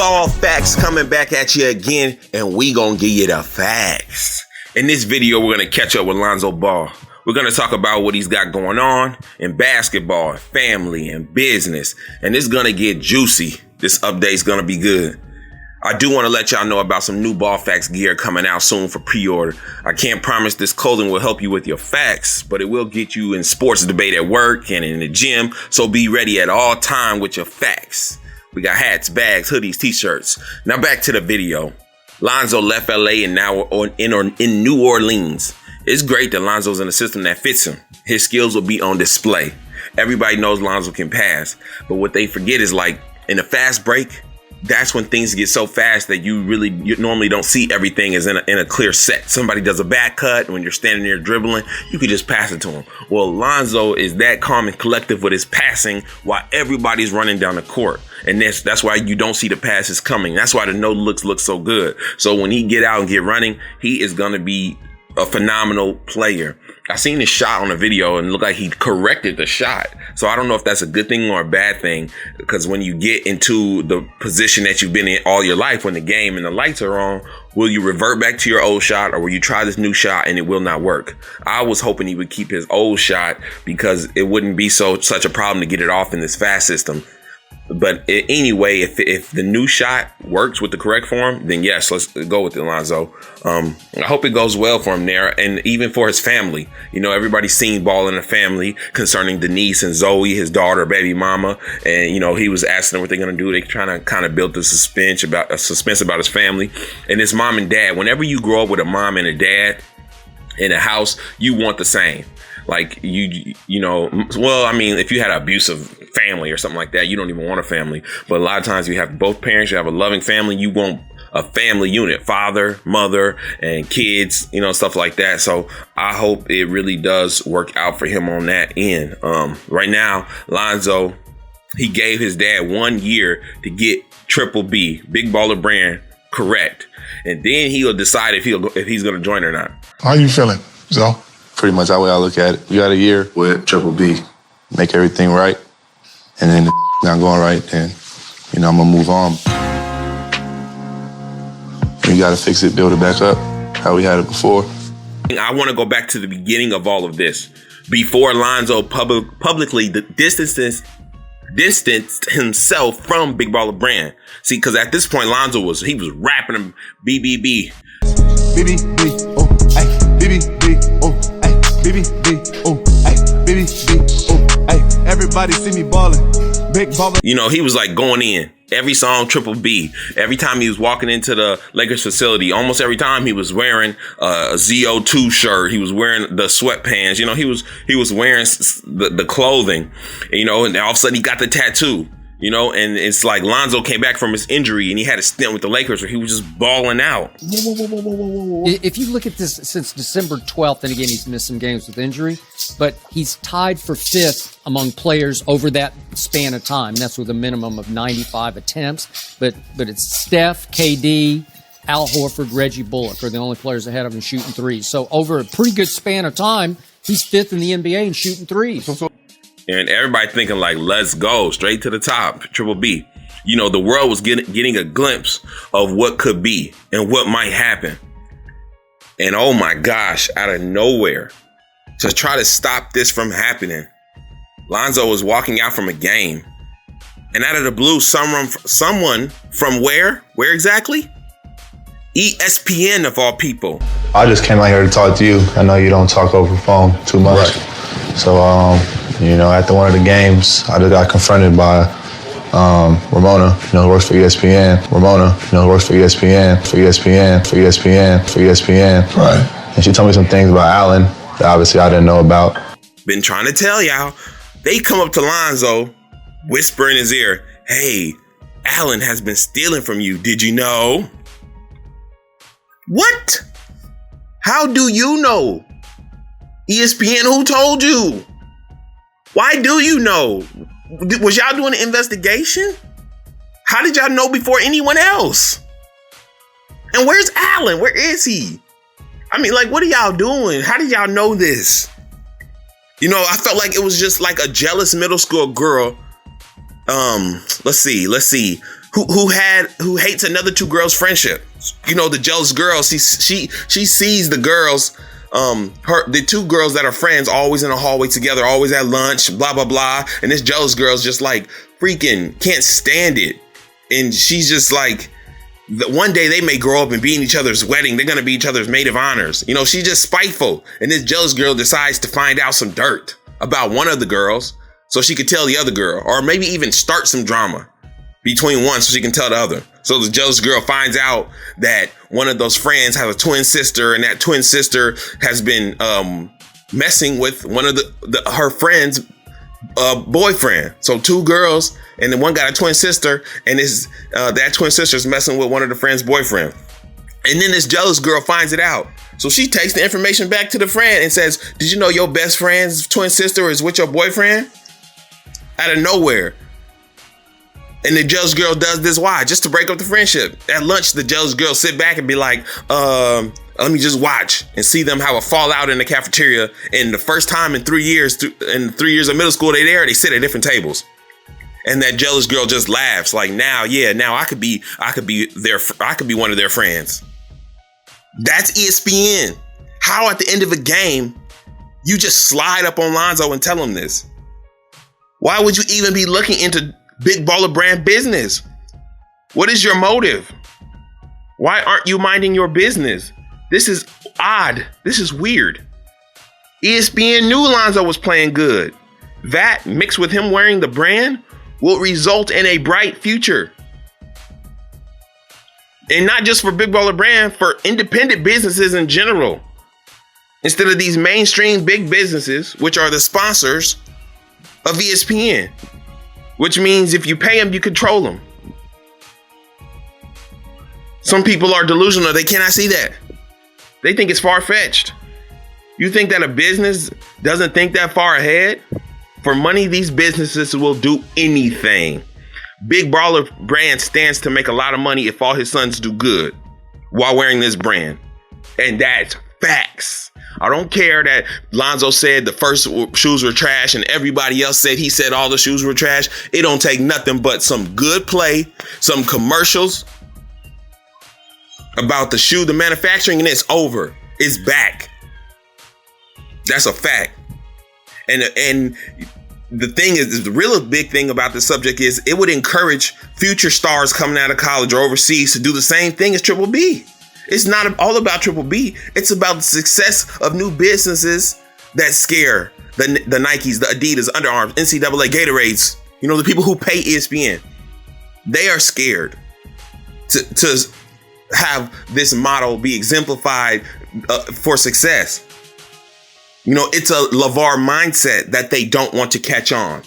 Ball facts coming back at you again, and we gonna give you the facts. In this video, we're gonna catch up with Lonzo Ball. We're gonna talk about what he's got going on in basketball, family, and business. And it's gonna get juicy. This update's gonna be good. I do want to let y'all know about some new Ball Facts gear coming out soon for pre-order. I can't promise this clothing will help you with your facts, but it will get you in sports debate at work and in the gym. So be ready at all time with your facts. We got hats, bags, hoodies, t-shirts. Now back to the video. Lonzo left LA and now in New Orleans. It's great that Lonzo's in a system that fits him. His skills will be on display. Everybody knows Lonzo can pass, but what they forget is, like, in a fast break, that's when things get so fast that you normally don't see everything as in a clear set. Somebody does a back cut when you're standing there dribbling, you could just pass it to him. Well, Lonzo is that calm and collective with his passing while everybody's running down the court. And that's why you don't see the passes coming. That's why the no looks look so good. So when he get out and get running, he is going to be a phenomenal player. I seen his shot on the video and it looked like he corrected the shot. So I don't know if that's a good thing or a bad thing, because when you get into the position that you've been in all your life, when the game and the lights are on, will you revert back to your old shot, or will you try this new shot and it will not work? I was hoping he would keep his old shot because it wouldn't be such a problem to get it off in this fast system. But anyway, if the new shot works with the correct form, then yes, let's go with it, Lonzo. I hope it goes well for him there, and even for his family. You know, everybody's seen Ball in the family concerning Denise and Zoe, his daughter, baby mama. And, you know, he was asking them what they're going to do. They're trying to kind of build the suspense about his family. And his mom and dad, whenever you grow up with a mom and a dad in a house, you want the same. Like, you know, well, I mean, if you had an abusive family or something like that, you don't even want a family. But a lot of times you have both parents, you have a loving family, you want a family unit, father, mother, and kids, you know, stuff like that. So I hope it really does work out for him on that end. Right now, Lonzo, he gave his dad 1 year to get Triple B, Big Baller Brand, correct. And then he'll decide if he's going to join or not. How you feeling, Zoe? Pretty much how I look at it. We got a year with Triple B, make everything right, and then not going right, then, you know, I'm gonna move on. We gotta fix it, build it back up, how we had it before. I want to go back to the beginning of all of this. Before Lonzo publicly distanced himself from Big Baller Brand. See, because at this point, Lonzo was rapping him BBB. BBB, oh, ay, BBB, oh, ay, BBB, oh, ay, BBB, oh, ay. Everybody see me ballin', big baller. You know, he was like going in every song, Triple B. Every time he was walking into the Lakers facility, almost every time he was wearing a ZO2 shirt, he was wearing the sweatpants. You know, he was wearing the clothing. And, you know, and all of a sudden he got the tattoo. You know, and it's like Lonzo came back from his injury and he had a stint with the Lakers where he was just balling out. Whoa. If you look at this since December 12th, and again, he's missed some games with injury, but he's tied for 5th among players over that span of time. That's with a minimum of 95 attempts. But it's Steph, KD, Al Horford, Reggie Bullock are the only players ahead of him shooting threes. So over a pretty good span of time, he's 5th in the NBA in shooting threes. And everybody thinking like, let's go straight to the top, Triple B. You know, the world was getting a glimpse of what could be and what might happen. And oh my gosh, out of nowhere, to try to stop this from happening, Lonzo was walking out from a game. And out of the blue, someone from where? Where exactly? ESPN of all people. I just came out here to talk to you. I know you don't talk over phone too much. Right. So, you know, after one of the games, I just got confronted by Ramona, you know, who works for ESPN. Ramona, you know, who works for ESPN. Right. And she told me some things about Allen that obviously I didn't know about. Been trying to tell y'all. They come up to Lonzo, whisper in his ear, hey, Allen has been stealing from you. Did you know? What? How do you know? ESPN, who told you? Why do you know? Was y'all doing an investigation? How did y'all know before anyone else? And where's Allen? Where is he? I mean, like, what are y'all doing? How did y'all know this? You know, I felt like it was just like a jealous middle school girl. Let's see. who hates another two girls' friendship. You know, the jealous girl, she sees the girls, the two girls that are friends always in the hallway together, always at lunch, blah, blah, blah. And this jealous girl's just like freaking can't stand it. And she's just like, one day they may grow up and be in each other's wedding. They're going to be each other's maid of honors. You know, she's just spiteful. And this jealous girl decides to find out some dirt about one of the girls so she could tell the other girl, or maybe even start some drama between one so she can tell the other. So the jealous girl finds out that one of those friends has a twin sister, and that twin sister has been messing with one of her friend's boyfriend. So two girls, and then one got a twin sister, and that twin sister's messing with one of the friend's boyfriend. And then this jealous girl finds it out. So she takes the information back to the friend and says, "Did you know your best friend's twin sister is with your boyfriend?" Out of nowhere. And the jealous girl does this. Why? Just to break up the friendship. At lunch, the jealous girl sit back and be like, let me just watch and see them have a fallout in the cafeteria. And the first time in 3 years, in 3 years of middle school, they sit at different tables. And that jealous girl just laughs like, now I could be one of their friends. That's ESPN. How at the end of a game, you just slide up on Lonzo and tell him this? Why would you even be looking into big baller brand business? What is your motive? Why aren't you minding your business? This is odd. This is weird. ESPN knew Lonzo was playing good. That, mixed with him wearing the brand, will result in a bright future. And not just for big baller brand, for independent businesses in general. Instead of these mainstream big businesses, which are the sponsors of ESPN. Which means if you pay them, you control them. Some people are delusional. They cannot see that. They think it's far-fetched. You think that a business doesn't think that far ahead? For money, these businesses will do anything. Big Baller Brand stands to make a lot of money if all his sons do good while wearing this brand. And that's facts. I don't care that Lonzo said the first shoes were trash and everybody else said he said all the shoes were trash. It don't take nothing but some good play, some commercials about the shoe, the manufacturing, and it's over. It's back. That's a fact. And the thing is, the real big thing about the subject is it would encourage future stars coming out of college or overseas to do the same thing as Triple B. It's not all about Triple B. It's about the success of new businesses that scare the Nikes, the Adidas, Under Armour, NCAA, Gatorades. You know, the people who pay ESPN. They are scared to have this model be exemplified for success. You know, it's a Lavar mindset that they don't want to catch on.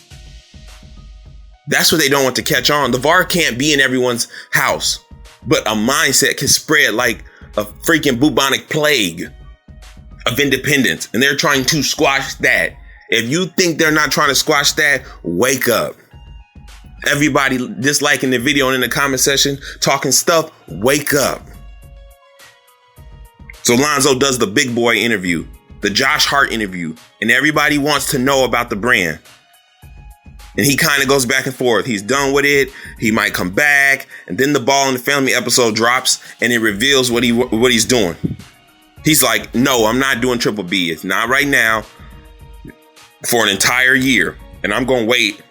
That's what they don't want to catch on. Lavar can't be in everyone's house, but a mindset can spread like a freaking bubonic plague of independence. And they're trying to squash that. If you think they're not trying to squash that, wake up. Everybody disliking the video and in the comment section talking stuff, wake up. So Lonzo does the big boy interview, the Josh Hart interview, and everybody wants to know about the brand. And he kind of goes back and forth. He's done with it. He might come back. And then the Ball in the Family episode drops and it reveals what he's doing. He's like, no, I'm not doing Triple B. It's not right now for an entire year. And I'm going to wait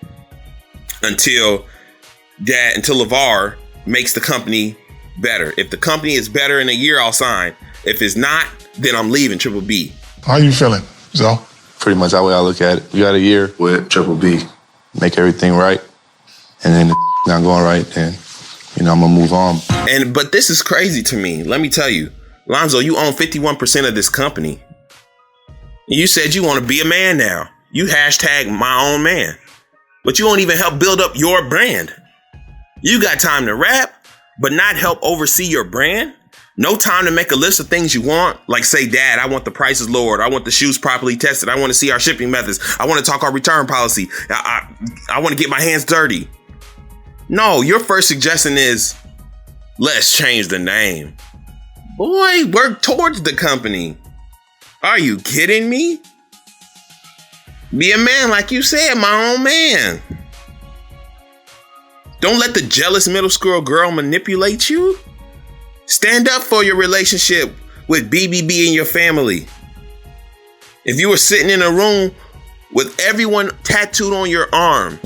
until Lavar makes the company better. If the company is better in a year, I'll sign. If it's not, then I'm leaving Triple B. How you feeling, Zo? Pretty much that way I look at it. We got a year with Triple B. Make everything right. And then if not going right, then, you know, I'm going to move on. But this is crazy to me. Let me tell you, Lonzo, you own 51% of this company. You said you want to be a man now. You hashtag my own man. But you won't even help build up your brand. You got time to rap, but not help oversee your brand? No time to make a list of things you want, like say, Dad, I want the prices lowered. I want the shoes properly tested. I want to see our shipping methods. I want to talk our return policy. I want to get my hands dirty. No, your first suggestion is, let's change the name. Boy, work towards the company. Are you kidding me? Be a man, like you said, my own man. Don't let the jealous middle school girl manipulate you. Stand up for your relationship with BBB and your family. If you were sitting in a room with everyone tattooed on your arm,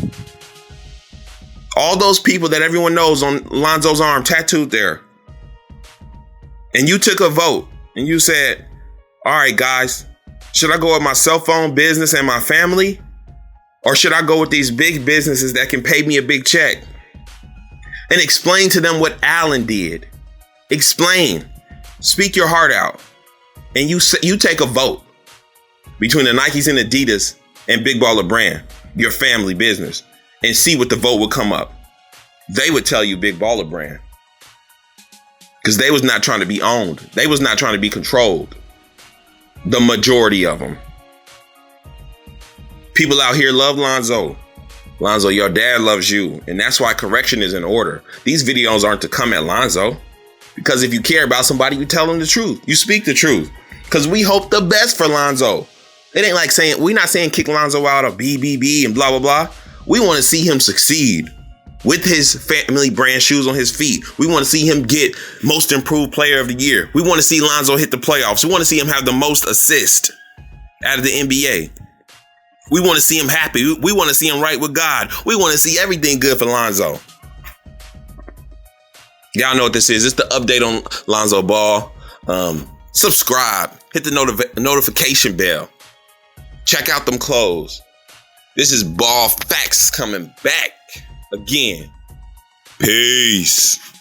all those people that everyone knows on Lonzo's arm tattooed there, and you took a vote and you said, all right, guys, should I go with my cell phone business and my family? Or should I go with these big businesses that can pay me a big check? And explain to them what Allen did. Explain. Speak your heart out. And you take a vote between the Nikes and Adidas and Big Baller Brand, your family business, and see what the vote would come up. They would tell you Big Baller Brand. Because they was not trying to be owned. They was not trying to be controlled. The majority of them. People out here love Lonzo. Lonzo, your dad loves you. And that's why correction is in order. These videos aren't to come at Lonzo. Because if you care about somebody, you tell them the truth. You speak the truth. Because we hope the best for Lonzo. It ain't like saying, we're not saying kick Lonzo out of BBB and blah, blah, blah. We want to see him succeed with his family brand shoes on his feet. We want to see him get most improved player of the year. We want to see Lonzo hit the playoffs. We want to see him have the most assists out of the NBA. We want to see him happy. We want to see him right with God. We want to see everything good for Lonzo. Y'all know what this is. It's the update on Lonzo Ball. Subscribe. Hit the notification bell. Check out them clothes. This is Ball Facts coming back again. Peace.